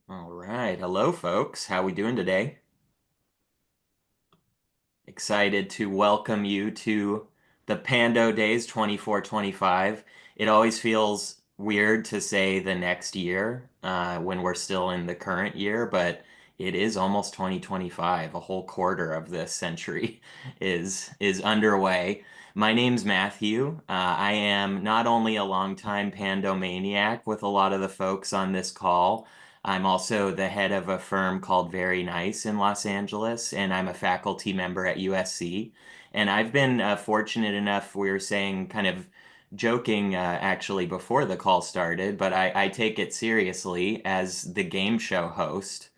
All right. Hello, folks. How we doing today? Excited to welcome you to the Pando Days 24-25. It always feels weird to say the next year when we're still in the current year, but it is almost 2025. A whole quarter of this century is underway. My name's Matthew. I am not only a longtime Pando maniac with a lot of the folks on this call. I'm also the head of a firm called Very Nice in Los Angeles, and I'm a faculty member at USC. And I've been fortunate enough, we were saying, kind of joking actually before the call started, but I take it seriously as the game show host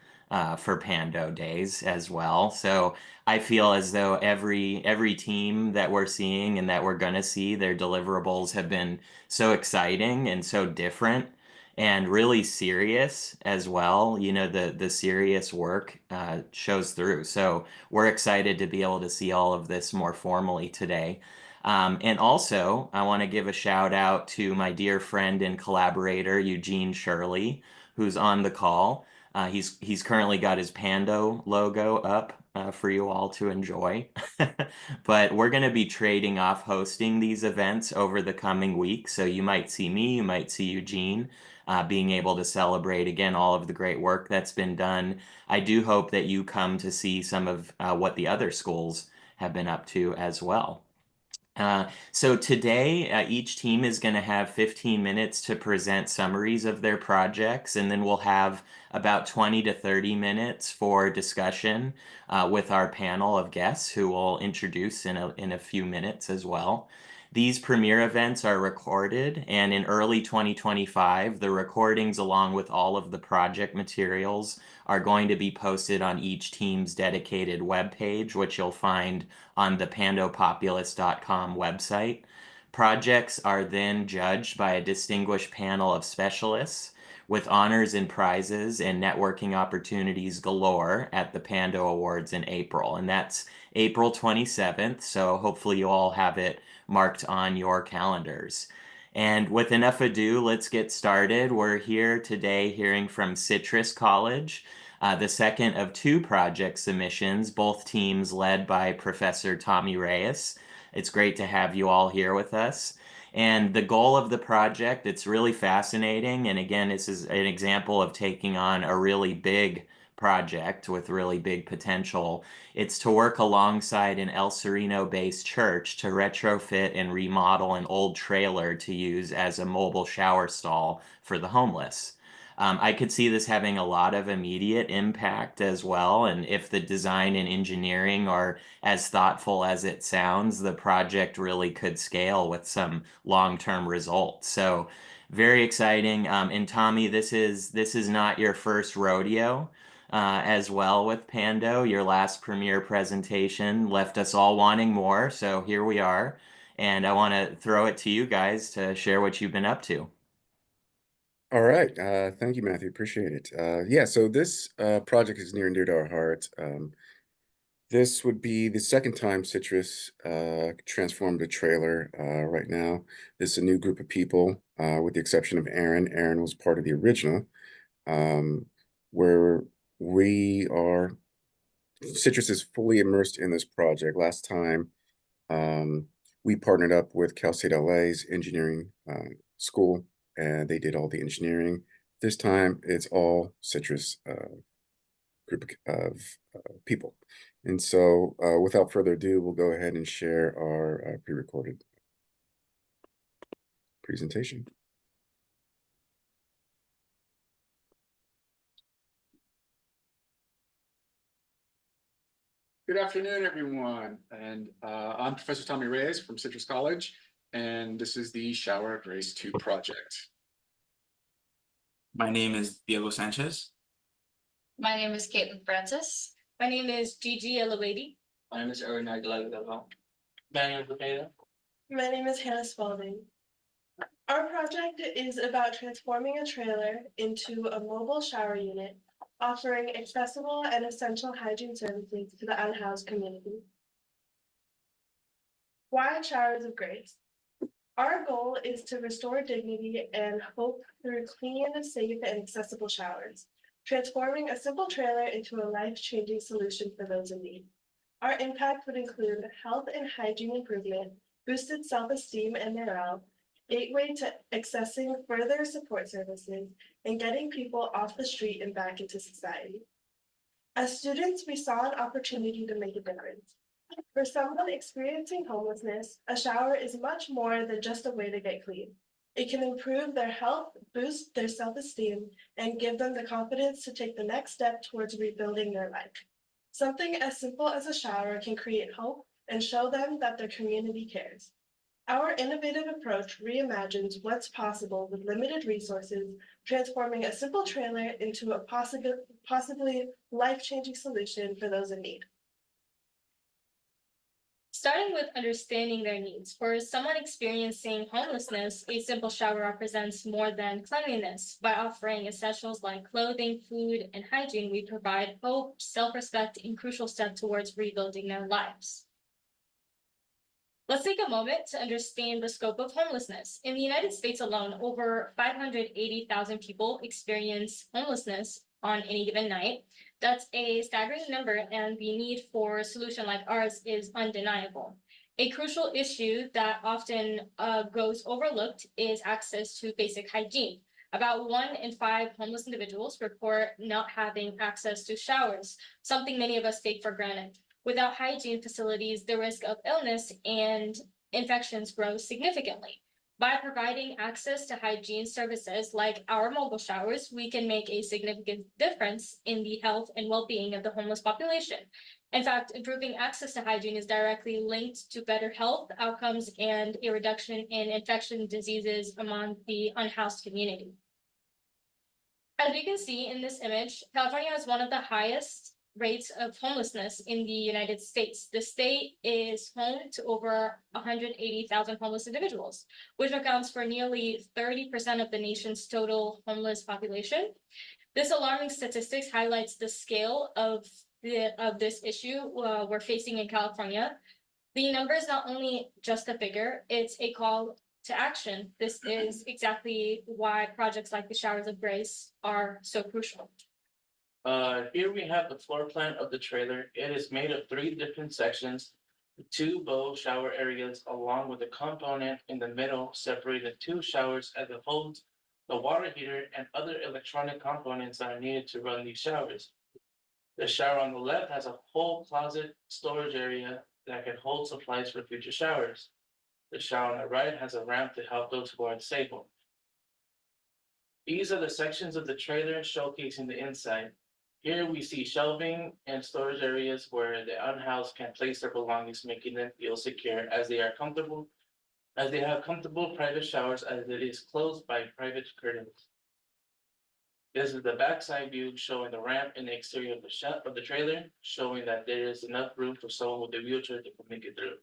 for Pando Days as well. So I feel as though every team that we're seeing and that we're gonna see, their deliverables have been so exciting and so different and really serious as well. You know, the serious work shows through. So we're excited to be able to see all of this more formally today. And also, I want to give a shout out to my dear friend and collaborator Eugene Shirley, who's on the call. He's currently got his Pando logo up for you all to enjoy. But we're going to be trading off hosting these events over the coming week. So you might see me, you might see Eugene being able to celebrate again all of the great work that's been done. I do hope that you come to see some of what the other schools have been up to as well. So today, each team is going to have 15 minutes to present summaries of their projects, and then we'll have about 20 to 30 minutes for discussion with our panel of guests who we'll introduce in a few minutes as well. These premiere events are recorded, and in early 2025, the recordings, along with all of the project materials, are going to be posted on each team's dedicated webpage, which you'll find on the pandopopulous.com website. Projects are then judged by a distinguished panel of specialists with honors and prizes and networking opportunities galore at the Pando Awards in April. And that's April 27th. So hopefully you all have it marked on your calendars. And with enough ado, let's get started. We're here today hearing from Citrus College, the second of two project submissions, both teams led by Professor Tommy Reyes. It's great to have you all here with us. And the goal of the project, it's really fascinating. And again, this is an example of taking on a really big project with really big potential. It's to work alongside an El Sereno-based church to retrofit and remodel an old trailer to use as a mobile shower stall for the homeless. I could see this having a lot of immediate impact as well. And if the design and engineering are as thoughtful as it sounds, the project really could scale with some long-term results. So very exciting. And Tommy, this is not your first rodeo. As well with Pando, your last premiere presentation left us all wanting more, so here we are. And I want to throw it to you guys to share what you've been up to. All right. Thank you, Matthew. Appreciate it. Yeah, so this project is near and dear to our heart. This would be the second time Citrus transformed a trailer right now. This is a new group of people, with the exception of Aaron. Aaron was part of the original, um, where we are, Citrus is fully immersed in this project. Last time, um, we partnered up with Cal State LA's engineering school, and they did all the engineering. This time, it's all Citrus group of people. And so, without further ado, we'll go ahead and share our pre-recorded presentation. Good afternoon, everyone. And I'm Professor Tommy Reyes from Citrus College, and this is the Shower Grace 2 project. My name is Diego Sanchez. My name is Caitlin Francis. My name is Gigi Elawady. My name is Erwin Aguilar. Daniel Botero. My name is Hannah Spalding. Our project is about transforming a trailer into a mobile shower unit, offering accessible and essential hygiene services to the unhoused community. Why showers of grace? Our goal is to restore dignity and hope through clean, safe, and accessible showers. transforming a simple trailer into a life-changing solution for those in need. Our impact would include health and hygiene improvement, boosted self-esteem and morale, gateway to accessing further support services, and getting people off the street and back into society. As students, we saw an opportunity to make a difference. For someone experiencing homelessness, a shower is much more than just a way to get clean. It can improve their health, boost their self-esteem, and give them the confidence to take the next step towards rebuilding their life. Something as simple as a shower can create hope and show them that their community cares. Our innovative approach reimagines what's possible with limited resources, transforming a simple trailer into a possibly life-changing solution for those in need. Starting with understanding their needs. For someone experiencing homelessness, a simple shower represents more than cleanliness. By offering essentials like clothing, food, and hygiene, we provide hope, self-respect, and crucial step towards rebuilding their lives. Let's take a moment to understand the scope of homelessness. In the United States alone, over 580,000 people experience homelessness on any given night. That's a staggering number, and the need for a solution like ours is undeniable. A crucial issue that often goes overlooked is access to basic hygiene. About 1 in 5 homeless individuals report not having access to showers, something many of us take for granted. Without hygiene facilities, the risk of illness and infections grows significantly. By providing access to hygiene services like our mobile showers, we can make a significant difference in the health and well-being of the homeless population. In fact, improving access to hygiene is directly linked to better health outcomes and a reduction in infection diseases among the unhoused community. As we can see in this image, California has one of the highest rates of homelessness in the United States. The state is home to over 180,000 homeless individuals, which accounts for nearly 30% of the nation's total homeless population. This alarming statistics highlights the scale of this issue we're facing in California. The number is not only just a figure, it's a call to action. This is exactly why projects like the Showers of Grace are so crucial. Here we have the floor plan of the trailer. It is made of 3 different sections, 2 bow shower areas, along with a component in the middle separating 2 showers as it holds the water heater and other electronic components that are needed to run these showers. The shower on the left has a whole closet storage area that can hold supplies for future showers. The shower on the right has a ramp to help those who are disabled. These are the sections of the trailer showcasing the inside. Here we see shelving and storage areas where the unhoused can place their belongings, making them feel secure as they have comfortable private showers as it is closed by private curtains. This is the backside view showing the ramp in the exterior of the trailer, showing that there is enough room for someone with a wheelchair to make it through.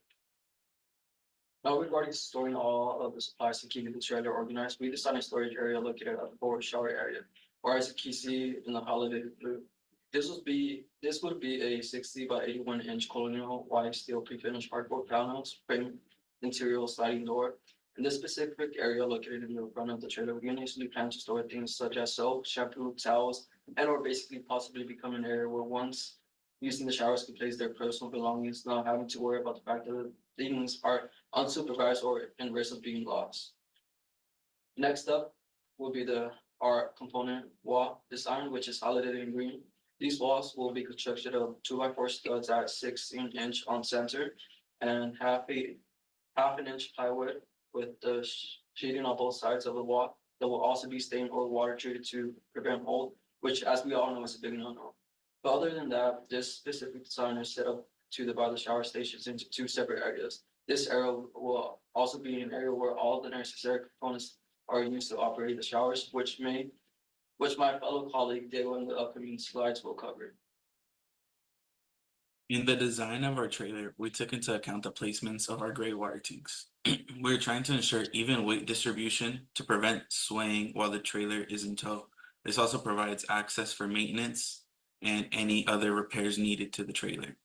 Now regarding storing all of the supplies and keeping the trailer organized, we designed a storage area located at the forward shower area, or as you can see in the highlighted blue. This would be a 60 by 81 inch colonial white steel pre-finished hardboard panels, frame interior sliding door. In this specific area located in the front of the trailer, we initially plan to store things such as soap, shampoo, towels, and or basically possibly become an area where once using the showers can place their personal belongings, not having to worry about the fact that the things are unsupervised or in risk of being lost. Next up will be our component wall design, which is highlighted in green. These walls will be constructed of 2x4 studs at 16 inch on center and half an inch plywood with the sheeting on both sides of the wall that will also be stained or water treated to prevent mold, which as we all know is a big no-no. But other than that, this specific design is set up to divide the shower stations into 2 separate areas. This area will also be an area where all the necessary components are used to operate the showers, which my fellow colleague Diego in the upcoming slides will cover. In the design of our trailer, we took into account the placements of our gray water tanks. We're trying to ensure even weight distribution to prevent swaying while the trailer is in tow. This also provides access for maintenance and any other repairs needed to the trailer.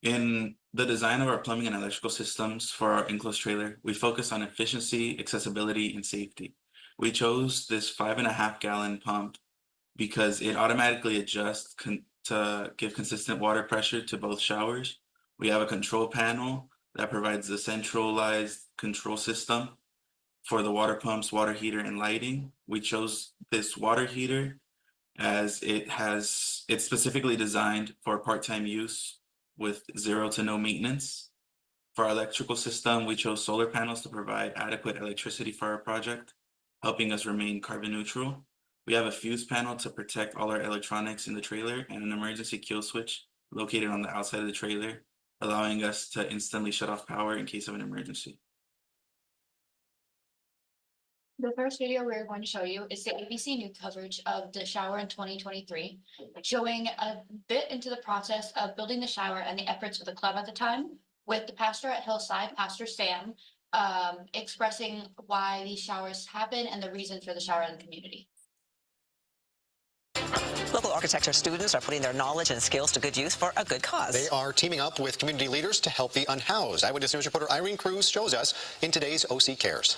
In the design of our plumbing and electrical systems for our enclosed trailer, we focus on efficiency, accessibility, and safety. We chose this 5.5 gallon pump because it automatically adjusts to give consistent water pressure to both showers. We have a control panel that provides the centralized control system for the water pumps, water heater, and lighting. We chose this water heater as it's specifically designed for part-time use with zero to no maintenance. For our electrical system, we chose solar panels to provide adequate electricity for our project, helping us remain carbon neutral. We have a fuse panel to protect all our electronics in the trailer and an emergency kill switch located on the outside of the trailer, allowing us to instantly shut off power in case of an emergency. The first video we're going to show you is the ABC News coverage of the shower in 2023, showing a bit into the process of building the shower and the efforts of the club at the time, with the pastor at Hillside, Pastor Sam, expressing why these showers happen and the reasons for the shower in the community. Local architecture students are putting their knowledge and skills to good use for a good cause. They are teaming up with community leaders to help the unhoused. Eyewitness News reporter Irene Cruz shows us in today's OC Cares.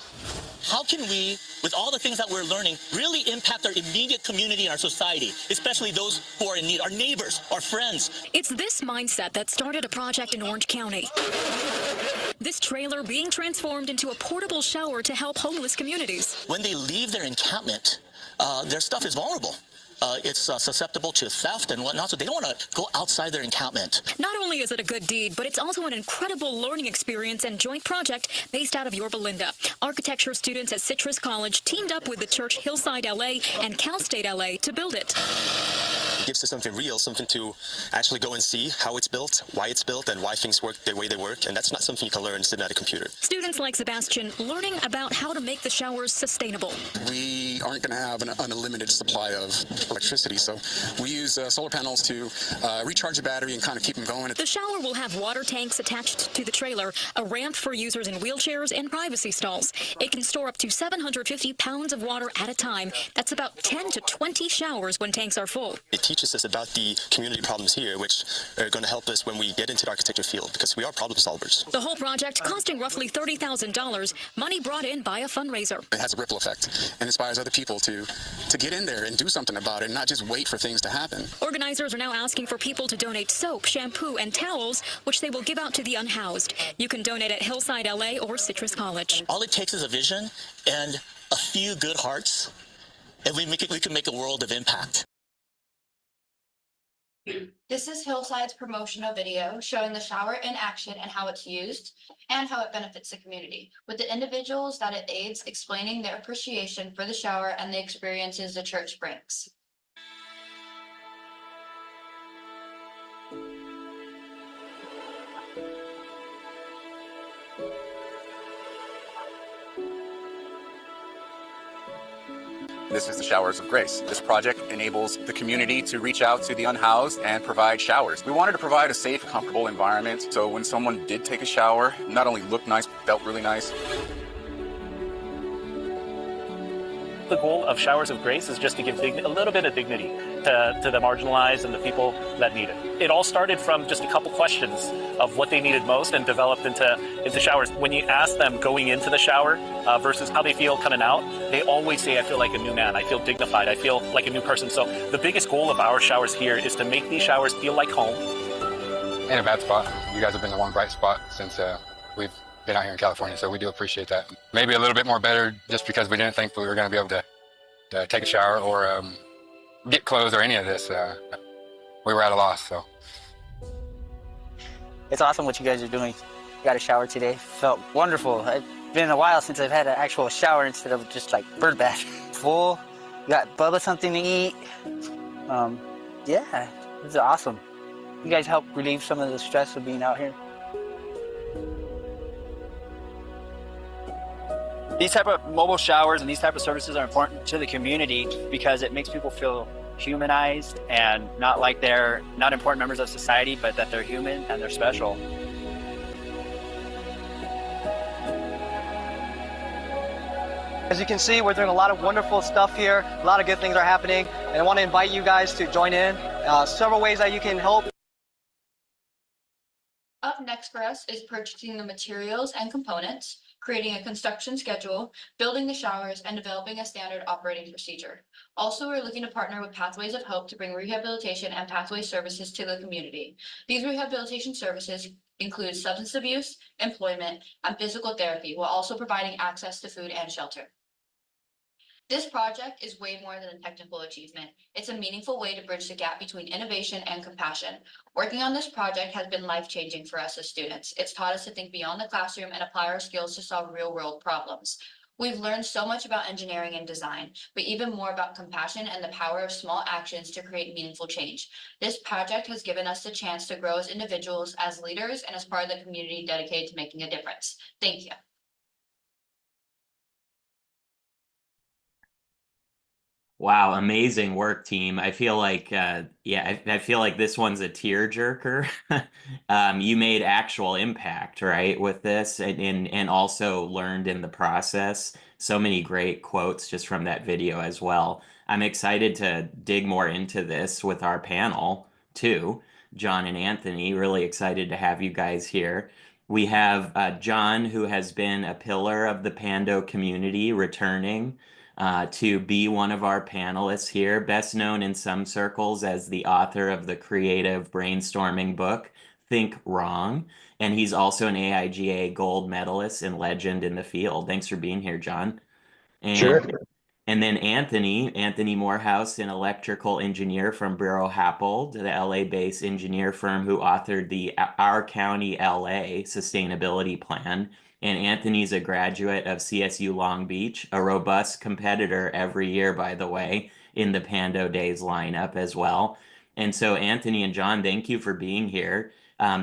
How can we, with all the things that we're learning, really impact our immediate community and our society, especially those who are in need, our neighbors, our friends? It's this mindset that started a project in Orange County. This trailer being transformed into a portable shower to help homeless communities. When they leave their encampment, their stuff is vulnerable. It's susceptible to theft and whatnot, so they don't want to go outside their encampment. Not only is it a good deed, but it's also an incredible learning experience and joint project based out of Yorba Linda. Architecture students at Citrus College teamed up with the church Hillside LA and Cal State LA to build it. It gives us something real, something to actually go and see how it's built, why it's built, and why things work the way they work, and that's not something you can learn sitting at a computer. Students like Sebastian learning about how to make the showers sustainable. We aren't going to have an unlimited supply of electricity, so we use solar panels to recharge the battery and kind of keep them going. The shower will have water tanks attached to the trailer, a ramp for users in wheelchairs, and privacy stalls. It can store up to 750 pounds of water at a time. That's about 10 to 20 showers when tanks are full. It teaches us about the community problems here, which are going to help us when we get into the architecture field, because we are problem solvers. The whole project costing roughly $30,000, money brought in by a fundraiser. It has a ripple effect and inspires other people to get in there and do something about it and not just wait for things to happen. Organizers are now asking for people to donate soap, shampoo, and towels, which they will give out to the unhoused. You can donate at Hillside LA or Citrus College. All it takes is a vision and a few good hearts, and we can make a world of impact. This is Hillside's promotional video showing the shower in action and how it's used and how it benefits the community, with the individuals that it aids explaining their appreciation for the shower and the experiences the church brings. This is the Showers of Grace. This project enables the community to reach out to the unhoused and provide showers. We wanted to provide a safe, comfortable environment, so when someone did take a shower, it not only looked nice, but felt really nice. The goal of Showers of Grace is just to give a little bit of dignity to the marginalized and the people that need it. It all started from just a couple questions of what they needed most and developed into showers. When you ask them going into the shower versus how they feel coming out, they always say, I feel like a new man, I feel dignified, I feel like a new person. So the biggest goal of our showers here is to make these showers feel like home. In a bad spot. You guys have been the one bright spot since we've been out here in California, so we do appreciate that. Maybe a little bit more better just because we didn't think we were going to be able to take a shower or get clothes or any of this. We were at a loss, so. It's awesome what you guys are doing. Got a shower today, felt wonderful. It's been a while since I've had an actual shower instead of just like bird bath. Full, got Bubba something to eat. Yeah, this is awesome. You guys help relieve some of the stress of being out here. These type of mobile showers and these type of services are important to the community because it makes people feel humanized and not like they're not important members of society, but that they're human and they're special. As you can see, we're doing a lot of wonderful stuff here. A lot of good things are happening, and I want to invite you guys to join in. Several ways that you can help. Up next for us is purchasing the materials and components, creating a construction schedule, building the showers, and developing a standard operating procedure. Also, we're looking to partner with Pathways of Hope to bring rehabilitation and pathway services to the community. These rehabilitation services include substance abuse, employment, and physical therapy, while also providing access to food and shelter. This project is way more than a technical achievement. It's a meaningful way to bridge the gap between innovation and compassion. Working on this project has been life-changing for us as students. It's taught us to think beyond the classroom and apply our skills to solve real-world problems. We've learned so much about engineering and design, but even more about compassion and the power of small actions to create meaningful change. This project has given us the chance to grow as individuals, as leaders, and as part of the community dedicated to making a difference. Thank you. Wow, amazing work, team. I feel like, yeah, I feel like this one's a tearjerker. You made actual impact, right, with this, and also learned in the process. So many great quotes just from that video as well. I'm excited to dig more into this with our panel too. John and Anthony, really excited to have you guys here. We have John, who has been a pillar of the Pando community, returning to be one of our panelists here, best known in some circles as the author of the creative brainstorming book, Think Wrong. And he's also an AIGA gold medalist and legend in the field. Thanks for being here, John. Sure. And then Anthony Morehouse, an electrical engineer from Bureau Happold, the LA-based engineer firm who authored the Our County LA Sustainability Plan. And Anthony's a graduate of CSU Long Beach, a robust competitor every year, by the way, in the Pando Days lineup as well. And so Anthony and John, thank you for being here.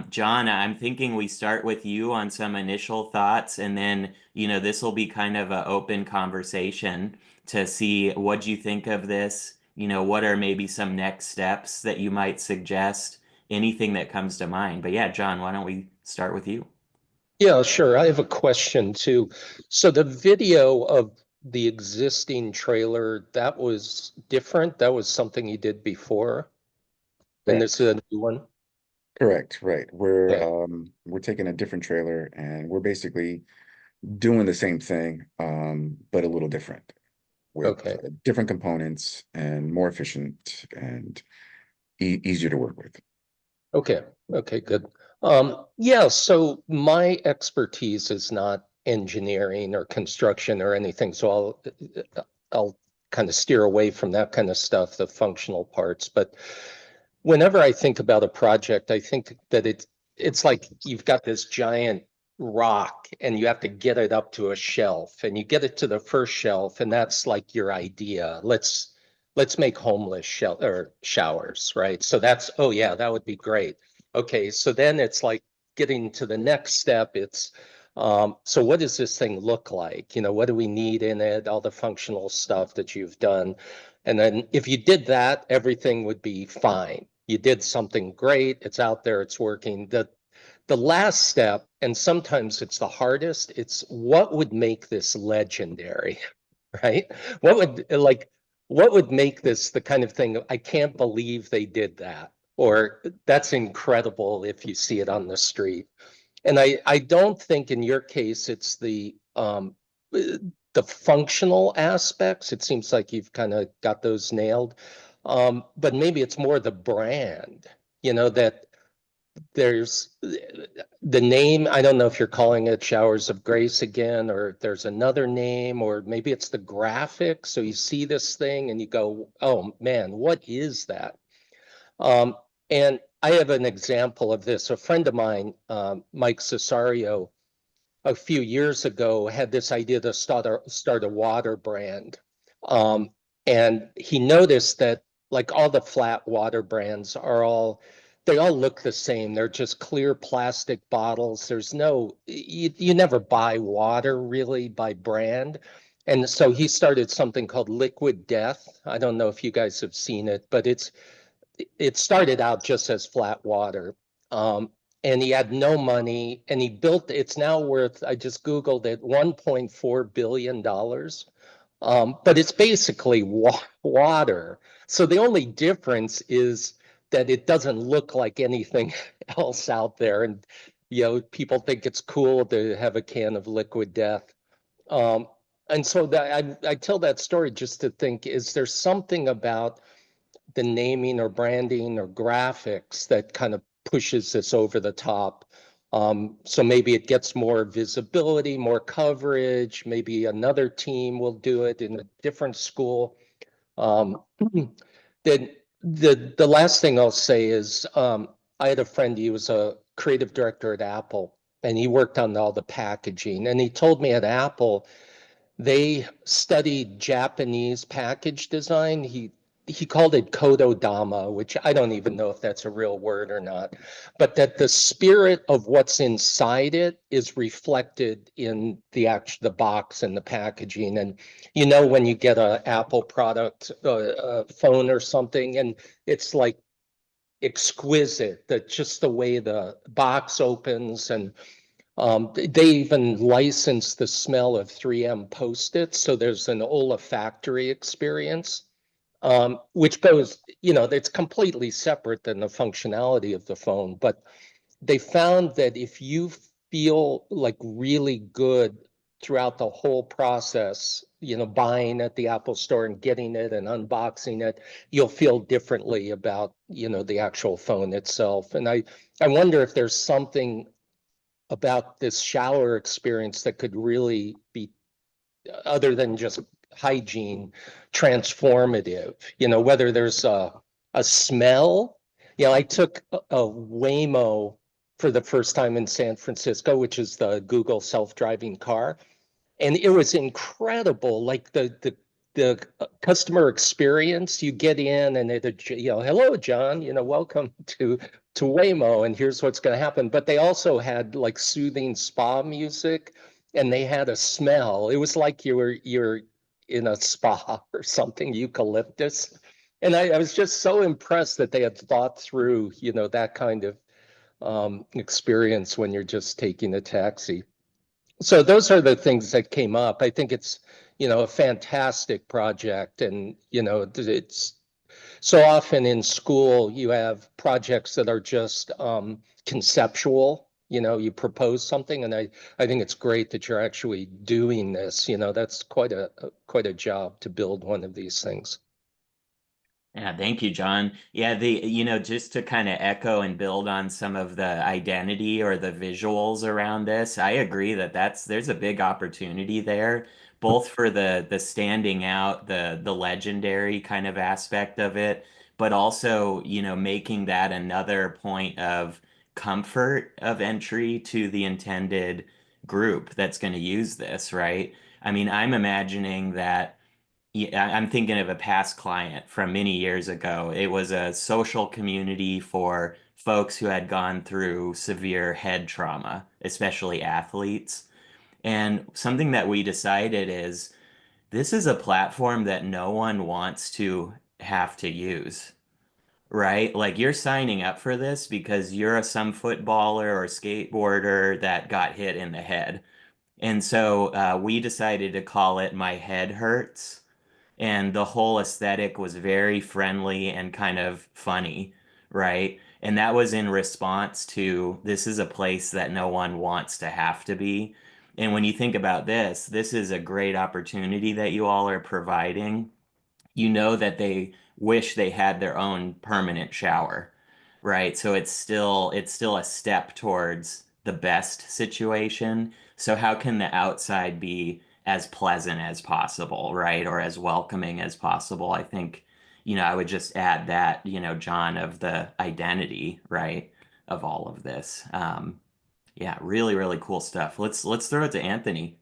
John, I'm thinking we start with you on some initial thoughts, and then, this will be kind of an open conversation to see what you think of this. What are maybe some next steps that you might suggest? Anything that comes to mind. But yeah, John, why don't we start with you? Yeah, sure. I have a question too. So the video of the existing trailer, that was different. That was something you did before. And this is a new one. Correct, right. We're taking a different trailer and we're basically doing the same thing, but a little different with different components and more efficient and easier to work with. Okay. Okay, good. Yeah, so my expertise is not engineering or construction or anything, so I'll kind of steer away from that kind of stuff, the functional parts. But whenever I think about a project, I think that it's like you've got this giant rock and you have to get it up to a shelf, and you get it to the first shelf, and that's like your idea. Let's make homeless showers, right? So that's, oh yeah, that would be great. Okay, so then it's like getting to the next step. It's so what does this thing look like? What do we need in it? All the functional stuff that you've done. And then if you did that, everything would be fine. You did something great. It's out there. It's working. The last step, and sometimes it's the hardest, it's what would make this legendary, right? What would make this the kind of thing, I can't believe they did that, or that's incredible if you see it on the street. And I don't think in your case it's the functional aspects. It seems like you've kind of got those nailed. But maybe it's more the brand, that there's the name. I don't know if you're calling it Showers of Grace again, or there's another name, or maybe it's the graphics. So you see this thing and you go, oh man, what is that? And I have an example of this. A friend of mine, Mike Cesario, a few years ago had this idea to start a water brand. And he noticed that like all the flat water brands they all look the same. They're just clear plastic bottles. There's you never buy water really by brand. And so he started something called Liquid Death. I don't know if you guys have seen it, but it started out just as flat water. And he had no money, and he built, it's now worth, I just Googled it, $1.4 billion. But it's basically water. So the only difference is that it doesn't look like anything else out there. And People think it's cool to have a can of liquid death. Um, and so I tell that story just to think, is there something about the naming or branding or graphics that kind of pushes this over the top? So maybe it gets more visibility, more coverage. Maybe another team will do it in a different school. Then the last thing I'll say is I had a friend, he was a creative director at Apple, and he worked on all the packaging. And he told me at Apple, they studied Japanese package design. He called it kododama, which I don't even know if that's a real word or not, but that the spirit of what's inside it is reflected in the box and the packaging. And when you get a Apple product, a phone or something, and it's like exquisite, that just the way the box opens, and they even license the smell of 3M Post-its, so there's an olfactory experience, which goes, it's completely separate than the functionality of the phone. But they found that if you feel like really good throughout the whole process, buying at the Apple Store and getting it and unboxing it, you'll feel differently about, the actual phone itself. And I wonder if there's something about this shower experience that could really be, other than just hygiene, transformative. Whether there's a smell. I took a Waymo for the first time in San Francisco, which is the Google self-driving car, and it was incredible. Like the customer experience, you get in and it, hello, John, welcome to Waymo, and here's what's going to happen. But they also had like soothing spa music, and they had a smell. It was like you're in a spa or something, eucalyptus. And I was just so impressed that they had thought through, that kind of experience when you're just taking a taxi. So those are the things that came up. I think it's, a fantastic project. And, it's so often in school, you have projects that are just conceptual. You propose something, and I think it's great that you're actually doing this. That's quite a job to build one of these things. Yeah, thank you, John. Yeah, just to kind of echo and build on some of the identity or the visuals around this, I agree that there's a big opportunity there, both for the standing out, the legendary kind of aspect of it, but also, making that another point of comfort of entry to the intended group that's going to use this, right? I mean, I'm imagining that. Yeah, I'm thinking of a past client from many years ago. It was a social community for folks who had gone through severe head trauma, especially athletes. And something that we decided is this is a platform that no one wants to have to use, right? Like you're signing up for this because you're some footballer or skateboarder that got hit in the head. And so we decided to call it My Head Hurts, and the whole aesthetic was very friendly and kind of funny, right? And that was in response to this is a place that no one wants to have to be. And when you think about this is a great opportunity that you all are providing. That they wish they had their own permanent shower, right? So it's still a step towards the best situation. So how can the outside be as pleasant as possible, right? Or as welcoming as possible? I think, I would just add that, John, of the identity, right, of all of this. Yeah, really, really cool stuff. Let's throw it to Anthony.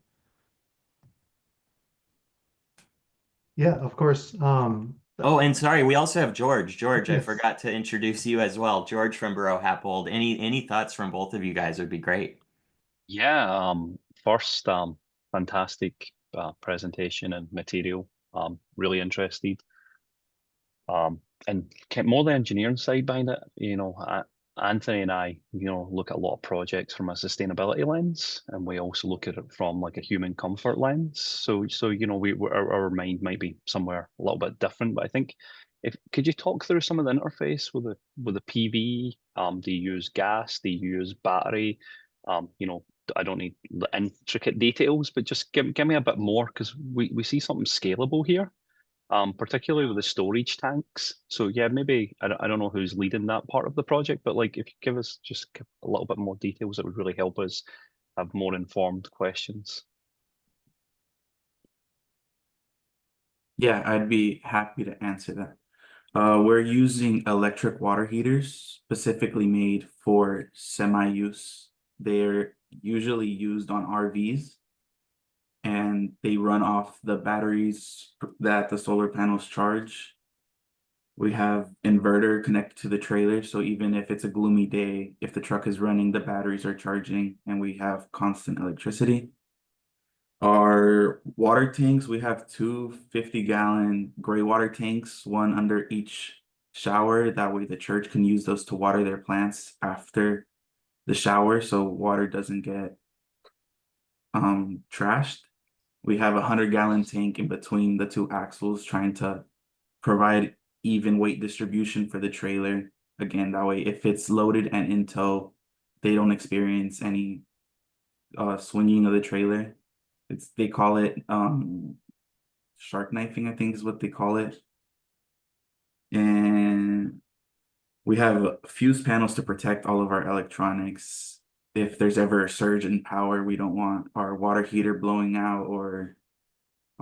Yeah, of course. Oh, and sorry, we also have George. George, I Yes. forgot to introduce you as well. George from Borough Happold. Any thoughts from both of you guys would be great. Yeah, first, fantastic presentation and material. Really interested. And more the engineering side behind it. Anthony and I, look at a lot of projects from a sustainability lens, and we also look at it from like a human comfort lens. So our mind might be somewhere a little bit different, but I think Could you talk through some of the interface with the PV? Do you use gas? Do you use battery? I don't need the intricate details, but just give me a bit more, because we see something scalable here, particularly with the storage tanks. So yeah, maybe I don't know who's leading that part of the project, but like if you give us just a little bit more details, it would really help us have more informed questions. Yeah, I'd be happy to answer that. We're using electric water heaters specifically made for semi-use. They're usually used on RVs, and they run off the batteries that the solar panels charge. We have inverter connected to the trailer, so even if it's a gloomy day, if the truck is running, the batteries are charging, and we have constant electricity. Our water tanks, we have two 50-gallon gray water tanks, one under each shower. That way the church can use those to water their plants after the shower, so water doesn't get trashed. We have a 100-gallon tank in between the two axles, trying to provide even weight distribution for the trailer. Again, that way if it's loaded and in tow, they don't experience any swinging of the trailer. They call it shark knifing, I think is what they call it. And we have fuse panels to protect all of our electronics. If there's ever a surge in power, we don't want our water heater blowing out or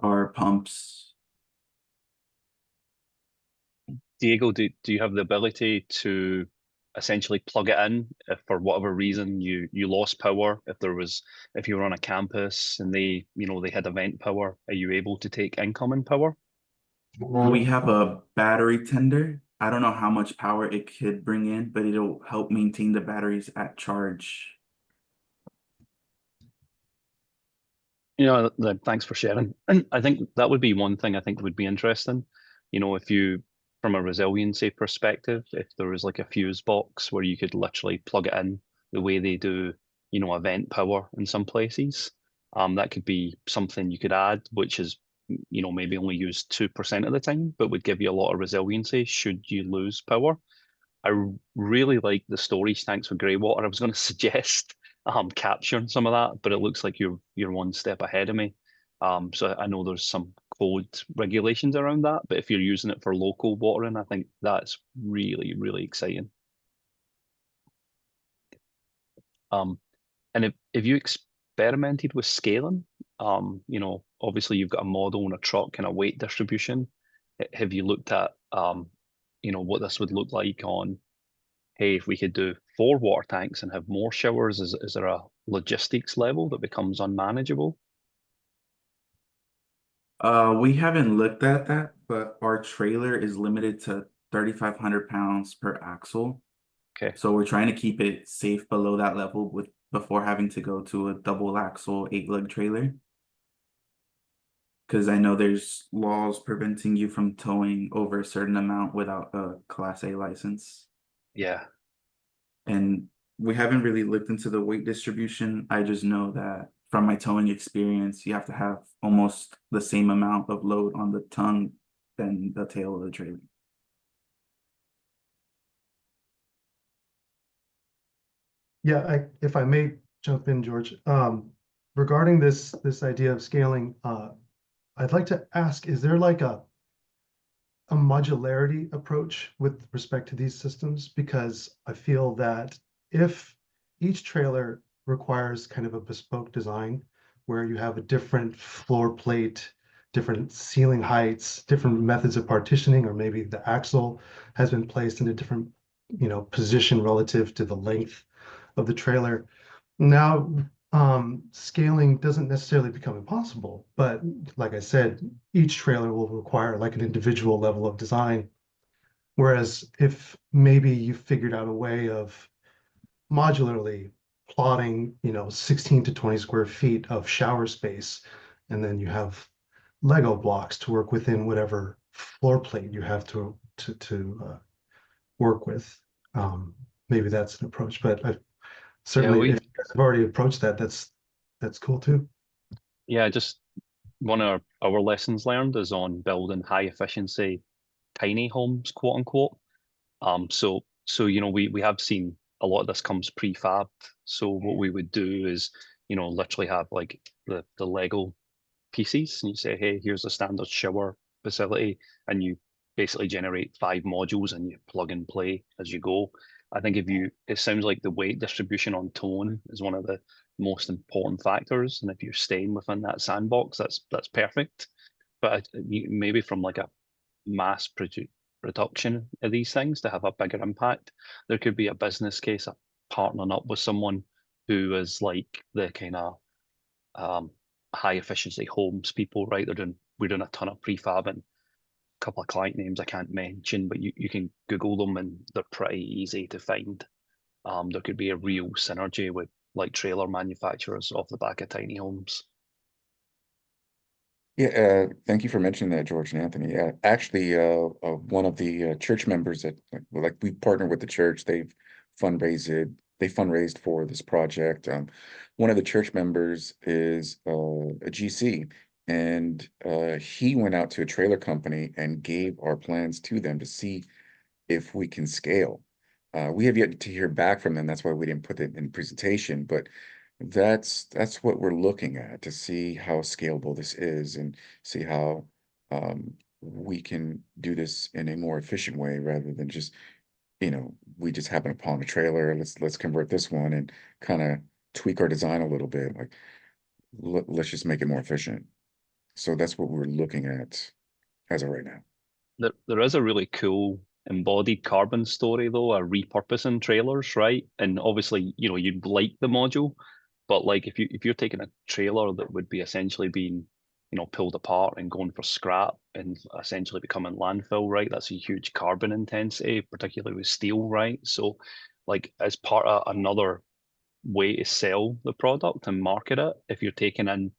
our pumps. Diego, do you have the ability to essentially plug it in if for whatever reason you lost power? If you were on a campus and they had event power, are you able to take incoming power? We have a battery tender. I don't know how much power it could bring in, but it'll help maintain the batteries at charge. Thanks for sharing. And I think that would be one thing I think would be interesting. If you, from a resiliency perspective, if there was like a fuse box where you could literally plug it in the way they do, event power in some places, that could be something you could add, which is, maybe only used 2% of the time, but would give you a lot of resiliency should you lose power. I really like the storage tanks for grey water. I was going to suggest capturing some of that, but it looks like you're one step ahead of me. So I know there's some code regulations around that, but if you're using it for local watering, I think that's really, really exciting. And if you experimented with scaling, obviously you've got a model and a truck and a weight distribution. Have you looked at what this would look like on, hey, if we could do 4 water tanks and have more showers, is there a logistics level that becomes unmanageable? We haven't looked at that, but our trailer is limited to 3,500 pounds per axle. Okay. So we're trying to keep it safe below that level before having to go to a double axle 8-lug trailer. Because I know there's laws preventing you from towing over a certain amount without a Class A license. Yeah. And we haven't really looked into the weight distribution. I just know that from my towing experience, you have to have almost the same amount of load on the tongue than the tail of the trailer. Yeah, if I may jump in, George, regarding this idea of scaling, I'd like to ask, is there like a modularity approach with respect to these systems? Because I feel that if each trailer requires kind of a bespoke design where you have a different floor plate, different ceiling heights, different methods of partitioning, or maybe the axle has been placed in a different, position relative to the length of the trailer. Now, scaling doesn't necessarily become impossible, but like I said, each trailer will require like an individual level of design. Whereas if maybe you figured out a way of modularly plotting, 16 to 20 square feet of shower space, and then you have Lego blocks to work within whatever floor plate you have to work with. Maybe that's an approach, but certainly, if you guys have already approached that, that's cool too. Yeah, just one of our lessons learned is on building high efficiency tiny homes, quote unquote. So we have seen a lot of this comes prefabbed. So what we would do is, literally have like the Lego pieces, and you say, hey, here's a standard shower facility, and you basically generate 5 modules and you plug and play as you go. I think it sounds like the weight distribution on tone is one of the most important factors, and if you're staying within that sandbox, that's perfect. But maybe from like a mass production of these things to have a bigger impact, there could be a business case of partnering up with someone who is like the kind of high efficiency homes people, right? We're doing a ton of prefab, and a couple of client names I can't mention, but you can Google them and they're pretty easy to find. There could be a real synergy with like trailer manufacturers off the back of tiny homes. Yeah, thank you for mentioning that, George and Anthony. Yeah, actually, one of the church members that like we partner with the church, fundraised they fundraised for this project. One of the church members is a GC, and he went out to a trailer company and gave our plans to them to see if we can scale. We have yet to hear back from them. That's why we didn't put it in the presentation, but that's what we're looking at to see how scalable this is and see how we can do this in a more efficient way rather than just, we just happen upon a trailer. Let's convert this one and kind of tweak our design a little bit. Like let's just make it more efficient. So that's what we're looking at as of right now. There is a really cool embodied carbon story though, a repurposing trailers, right? And obviously, you'd like the module, but like if you're taking a trailer that would be essentially being, pulled apart and going for scrap and essentially becoming landfill, right? That's a huge carbon intensity, particularly with steel, right? So like as part of another way to sell the product and market it, if you're taking in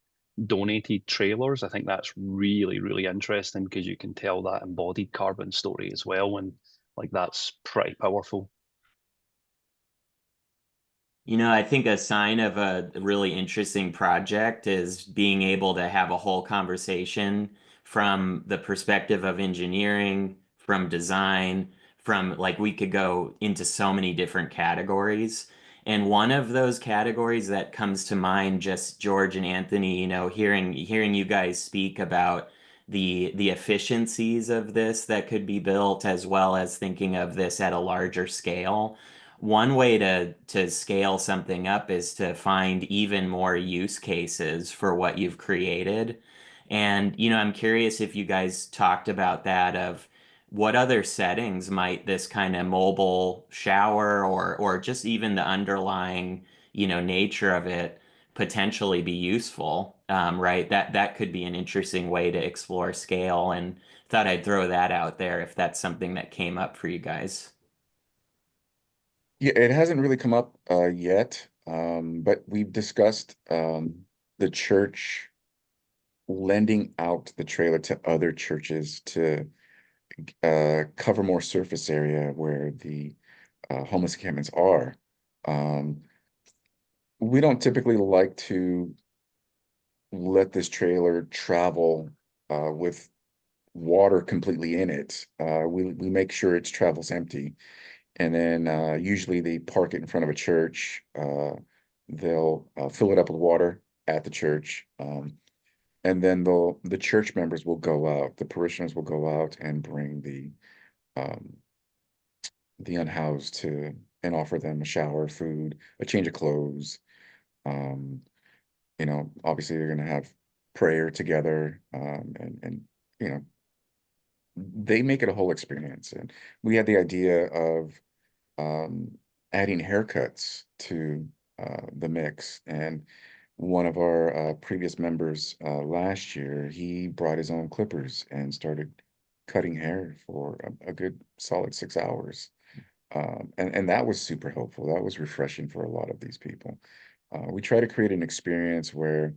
donated trailers, I think that's really, really interesting because you can tell that embodied carbon story as well. And like that's pretty powerful. I think a sign of a really interesting project is being able to have a whole conversation from the perspective of engineering, from design, from like we could go into so many different categories. And one of those categories that comes to mind, just George and Anthony, hearing you guys speak about the efficiencies of this that could be built, as well as thinking of this at a larger scale. One way to scale something up is to find even more use cases for what you've created. And, I'm curious if you guys talked about that of what other settings might this kind of mobile shower or just even the underlying, nature of it potentially be useful, right? That could be an interesting way to explore scale, and thought I'd throw that out there if that's something that came up for you guys. Yeah, it hasn't really come up yet, but we've discussed the church lending out the trailer to other churches to cover more surface area where the homeless encampments are. Um, we don't typically like to let this trailer travel with water completely in it. We make sure it travels empty. And then usually they park it in front of a church. They'll fill it up with water at the church. And then the church members will go out, the parishioners will go out and bring um, the unhoused to and offer them a shower, food, a change of clothes. Um, Obviously they're going to have prayer together, and you know, they make it a whole experience. And we had the idea of um, adding haircuts to the mix. And one of our previous members last year, he brought his own clippers and started cutting hair for a good solid 6 hours. And that was super helpful. That was refreshing for a lot of these people. We try to create an experience where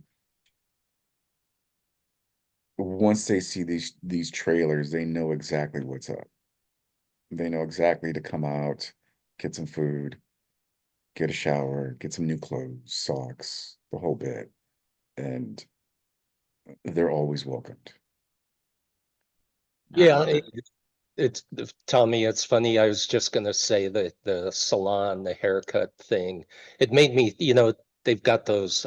once they see these trailers, they know exactly what's up. They know exactly to come out, get some food, get a shower, get some new clothes, socks, the whole bit, and they're always welcomed. Yeah, love it. It's Tommy, it's funny. I was just gonna say that the salon, the haircut thing, it made me, they've got those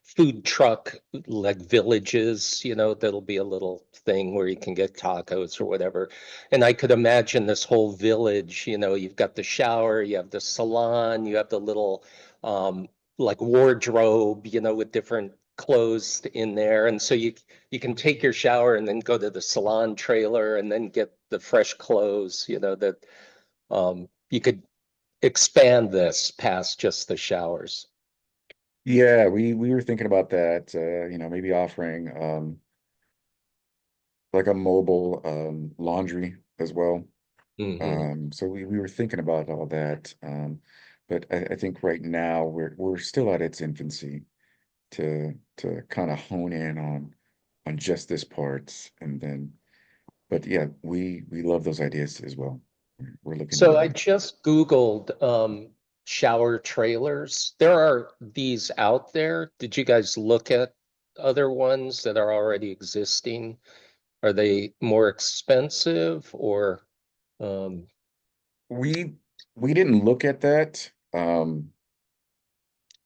food truck like villages, that'll be a little thing where you can get tacos or whatever. And I could imagine this whole village, you've got the shower, you have the salon, you have the little like wardrobe, with different clothes in there. And so you can take your shower and then go to the salon trailer and then get the fresh clothes, that you could expand this past just the showers. Yeah, we were thinking about that, maybe offering like a mobile laundry as well. So we were thinking about all that. But I think right now we're still at its infancy to kind of hone in on just this part. And then but yeah, we love those ideas as well. We're looking So into I that. just Googled shower trailers. There are these out there. Did you guys look at other ones that are already existing? Are they more expensive or um We we didn't look at that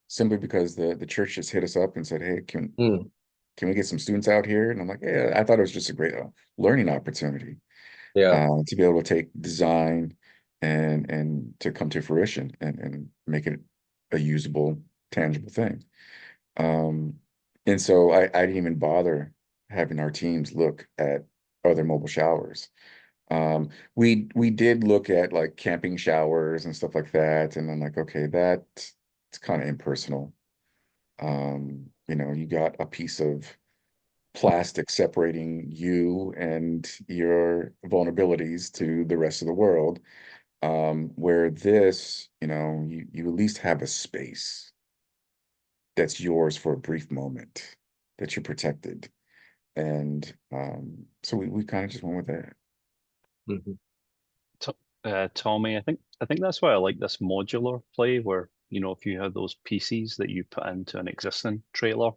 simply because the church just hit us up and said, "Hey, can we get some students out here?" And I'm like, "Yeah." I thought it was just a great learning opportunity yeah. to be able to take design and to come to fruition and make it a usable, tangible thing. Um, and so I didn't even bother having our teams look at other mobile showers. We did look at like camping showers and stuff like that, and I'm like, okay, that's kind of impersonal. You got a piece of plastic separating you and your vulnerabilities to the rest of the world. Where this, you at least have a space that's yours for a brief moment, that you're protected. And so we kind of just went with that. Mhm. Tommy, I think that's why I like this modular play where, if you have those pieces that you put into an existing trailer,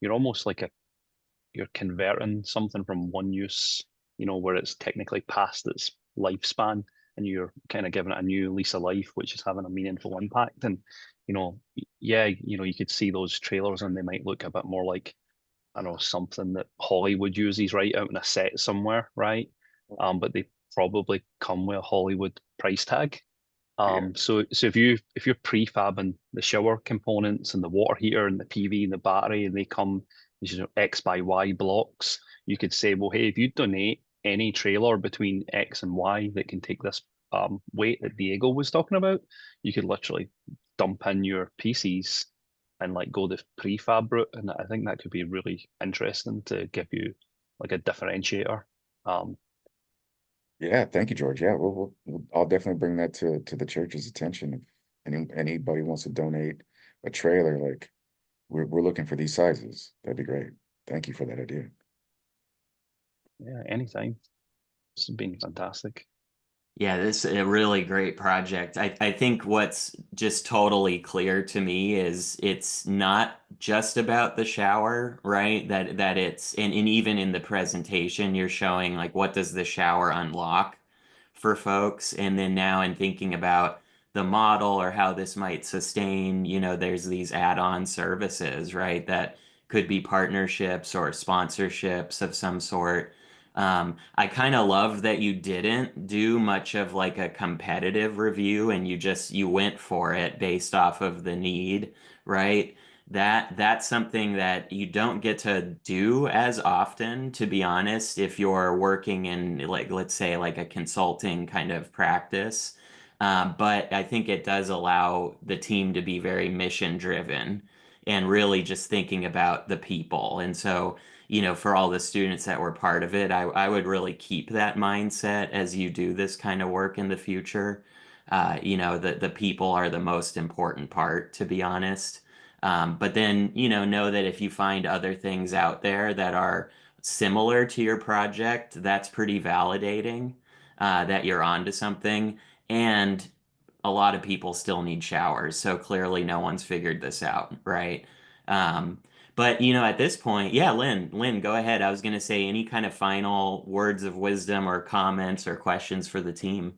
you're almost like you're converting something from one use, where it's technically past its lifespan, and you're kind of giving it a new lease of life, which is having a meaningful impact. And, yeah, you could see those trailers and they might look a bit more like, I don't know, something that Hollywood uses right out in a set somewhere, right? But they probably come with a Hollywood price tag. Yeah. So if you're prefabbing the shower components and the water heater and the PV and the battery, and they come as X by Y blocks, you could say, well, hey, if you donate any trailer between X and Y that can take this weight that Diego was talking about, you could literally dump in your PCs and like go the prefab route, and I think that could be really interesting to give you like a differentiator. Um, Yeah, thank you, George. Yeah, I'll definitely bring that to the church's attention. If anybody wants to donate a trailer, like we're looking for these sizes. That'd be great. Thank you for that idea. yeah, anytime. It's been fantastic. Yeah, this is a really great project. I think what's just totally clear to me is it's not just about the shower, right? That it's and even in the presentation, you're showing like what does the shower unlock for folks. And then now in thinking about the model or how this might sustain, there's these add-on services, right? That could be partnerships or sponsorships of some sort. I kind of love that you didn't do much of like a competitive review and you went for it based off of the need, right? That's something that you don't get to do as often, to be honest, if you're working in like let's say like a consulting kind of practice. But I think it does allow the team to be very mission driven and really just thinking about the people. And so for all the students that were part of it, I would really keep that mindset as you do this kind of work in the future. The people are the most important part, to be honest. But then, know that if you find other things out there that are similar to your project, that's pretty validating, that you're onto something. And a lot of people still need showers, so clearly no one's figured this out, right? Um, But at this point, yeah, Lynn, go ahead. I was going to say any kind of final words of wisdom or comments or questions for the team.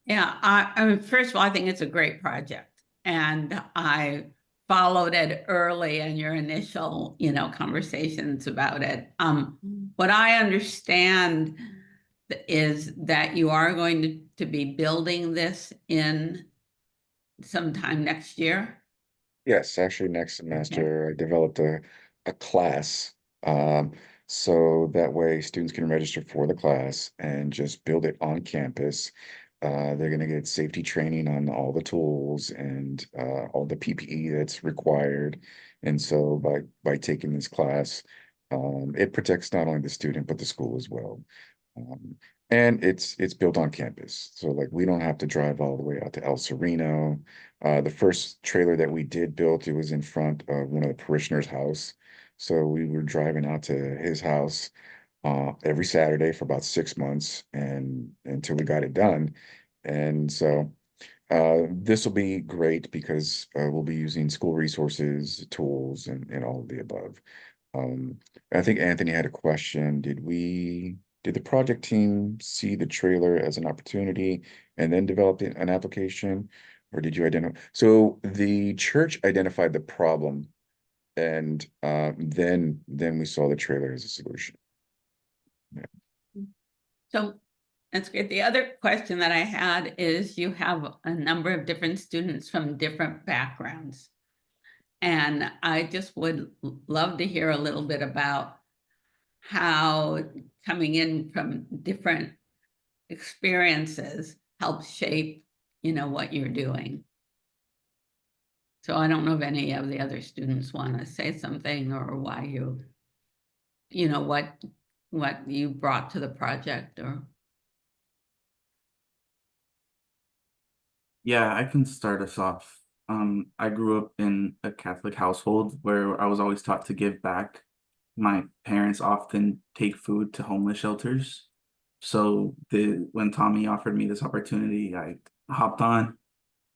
Yeah, I mean, first of all, I think it's a great project. And I followed it early in your initial, conversations about it. What I understand is that you are going to be building this in sometime next year. Yes, actually next semester I developed a class. Um, so that way students can register for the class and just build it on campus. They're gonna get safety training on all the tools and all the PPE that's required. And so by taking this class, it protects not only the student but the school as well. Um, and it's built on campus. So like we don't have to drive all the way out to El Sereno. The first trailer that we did build, it was in front of one of the parishioners' house. So we were driving out to his house every Saturday for about 6 months and until we got it done. And so this will be great because we'll be using school resources, tools, and all of the above. Um, I think Anthony had a question. Did the project team see the trailer as an opportunity and then develop an application? Or did you identify? So the church identified the problem and then we saw the trailer as a solution. Yeah. So that's great. The other question that I had is you have a number of different students from different backgrounds. And I just would love to hear a little bit about how coming in from different experiences helps shape, what you're doing. So I don't know if any of the other students want to say something or why what you brought to the project or. Yeah, I can start us off. I grew up in a Catholic household where I was always taught to give back. My parents often take food to homeless shelters. So when Tommy offered me this opportunity, I hopped on.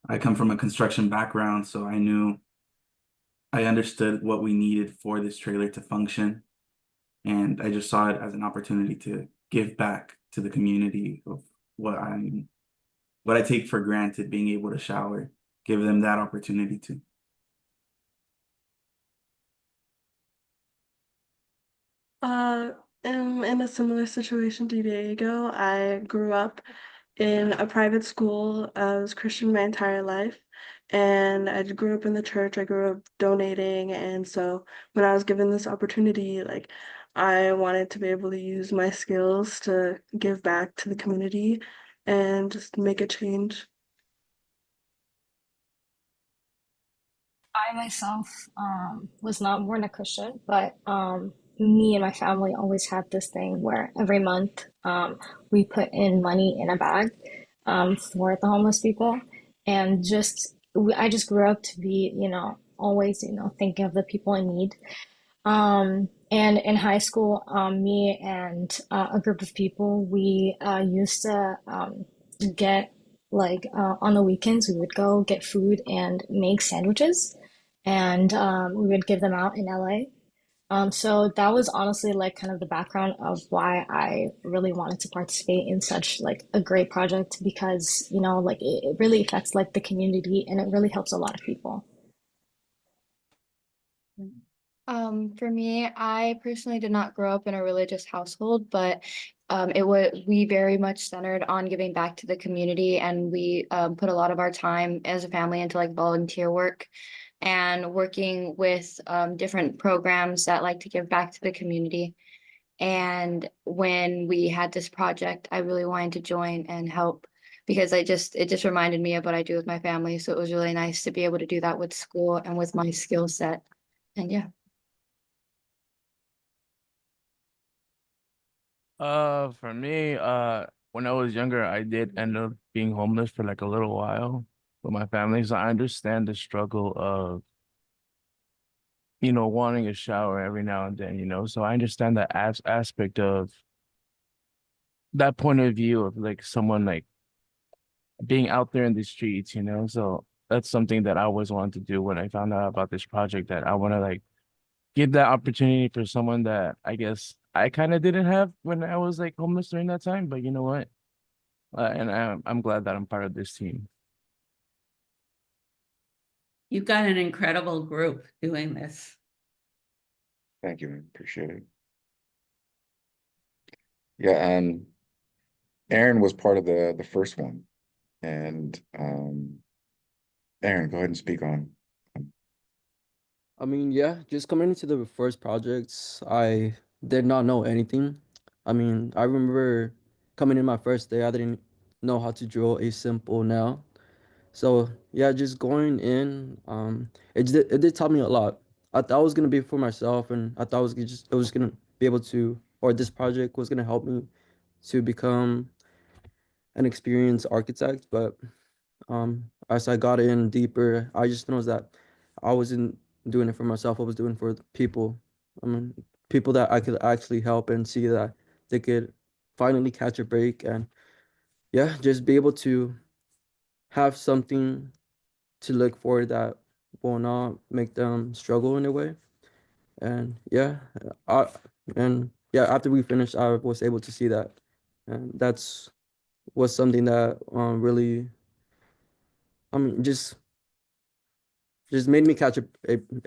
I come from a construction background, so I understood what we needed for this trailer to function. And I just saw it as an opportunity to give back to the community of what I take for granted, being able to shower, give them that opportunity to. Uh, in a similar situation to Diego, I grew up in a private school. I was Christian my entire life, and I grew up in the church. I grew up donating, and so when I was given this opportunity, like I wanted to be able to use my skills to give back to the community and just make a change. I myself was not born a Christian, but me and my family always had this thing where every month we put in money in a bag for the homeless people, and I just grew up to be, always, thinking of the people in need. And in high school, me and a group of people, we used to get on the weekends, we would go get food and make sandwiches, and we would give them out in LA. So that was honestly like kind of the background of why I really wanted to participate in such like a great project because, like it really affects like the community and it really helps a lot of people. For me, I personally did not grow up in a religious household, but we very much centered on giving back to the community, and we put a lot of our time as a family into like volunteer work and working with different programs that like to give back to the community. And when we had this project, I really wanted to join and help because it just reminded me of what I do with my family. So it was really nice to be able to do that with school and with my skill set. And yeah. For me, when I was younger, I did end up being homeless for like a little while with my family. So I understand the struggle of, wanting a shower every now and then. So I understand that aspect of that point of view of like someone like being out there in the streets. So that's something that I always wanted to do when I found out about this project that I want to like give that opportunity for someone that I guess I kind of didn't have when I was like homeless during that time. But you know what? And I'm glad that I'm part of this team. You've got an incredible group doing this. Thank you. I appreciate it. Yeah, Aaron was part of the first one. And Aaron, go ahead and speak on. I mean, yeah, just coming into the first projects, I did not know anything. I mean, I remember coming in my first day, I didn't know how to draw a simple nail. So yeah, just going in, it did taught me a lot. I thought it was gonna be for myself, and I thought it was gonna be able to, or this project was gonna help me to become an experienced architect. But as I got in deeper, I just noticed that I wasn't doing it for myself. I was doing it for the people. I mean, people that I could actually help and see that they could finally catch a break and yeah, just be able to have something to look for that will not make them struggle in a way. And yeah, I and yeah, after we finished, I was able to see that, and that's was something that really, I mean, just made me catch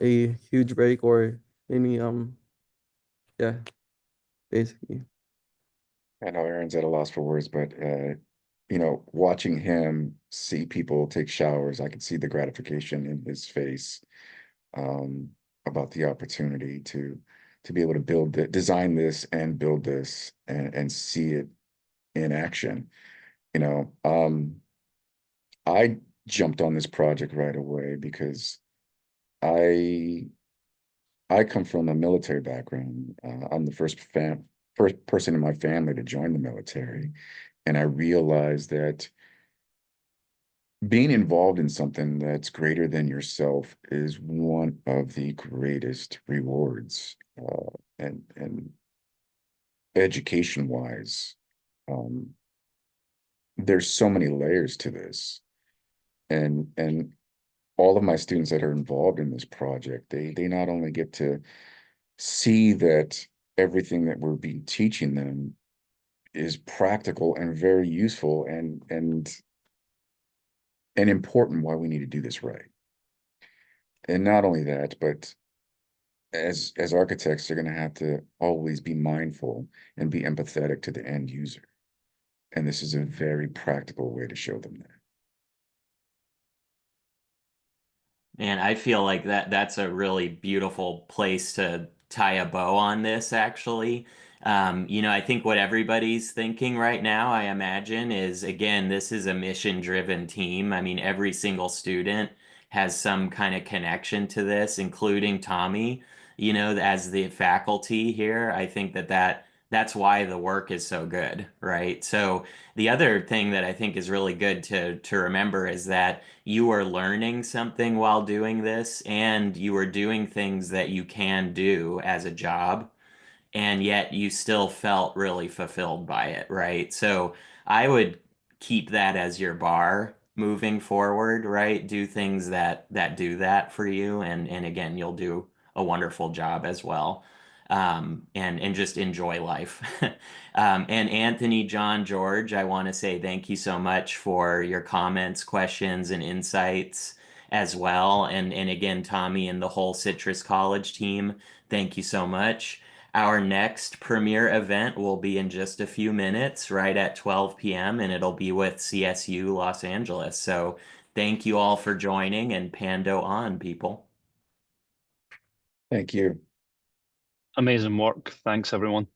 a huge break or made me yeah, basically. I know Aaron's at a loss for words, but watching him see people take showers, I could see the gratification in his face um, about the opportunity to be able to design this and build this and see it in action. You know, I jumped on this project right away because I I come from a military background. I'm the first person in my family to join the military, and I realized that being involved in something that's greater than yourself is one of the greatest rewards. And education wise, um, there's so many layers to this, and all of my students that are involved in this project, they not only get to see that everything that we're being teaching them is practical and very useful and important why we need to do this right. And not only that, but as architects, they're going to have to always be mindful and be empathetic to the end user. And this is a very practical way to show them that. And I feel like that's a really beautiful place to tie a bow on this, actually. I think what everybody's thinking right now, I imagine, is again, this is a mission-driven team. I mean, every single student has some kind of connection to this, including Tommy, as the faculty here. I think that's why the work is so good, right? So the other thing that I think is really good to remember is that you are learning something while doing this, and you are doing things that you can do as a job, and yet you still felt really fulfilled by it, right? So I would keep that as your bar moving forward, right? Do things that do that for you, and again, you'll do a wonderful job as well. And just enjoy life. And Anthony, John, George, I want to say thank you so much for your comments, questions, and insights as well. And again, Tommy and the whole Citrus College team, thank you so much. Our next premiere event will be in just a few minutes, right at 12 p.m., and it'll be with CSU Los Angeles. So thank you all for joining, and Pando on, people. Thank you. Amazing work. Thanks, everyone.